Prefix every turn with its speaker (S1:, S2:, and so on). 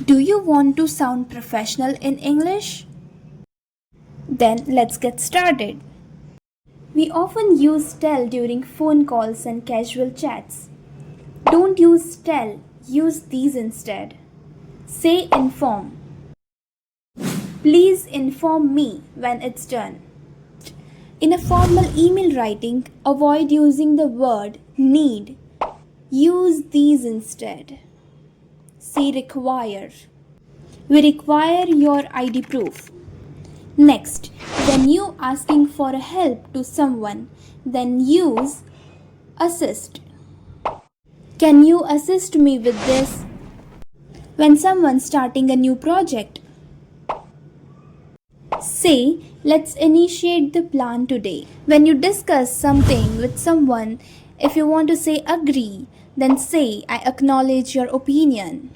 S1: Do you want to sound professional in English? Then let's get started. We often use tell during phone calls and casual chats. Don't use tell, use these instead. Say inform. Please inform me when it's done. In a formal email writing, avoid using the word need. Use these instead. Say require. We require your ID proof. Next, when you asking for a help to someone, then use assist. Can you assist me with this? When someone's starting a new project, say, let's initiate the plan today. When you discuss something with someone, if you want to say agree, then say, I acknowledge your opinion.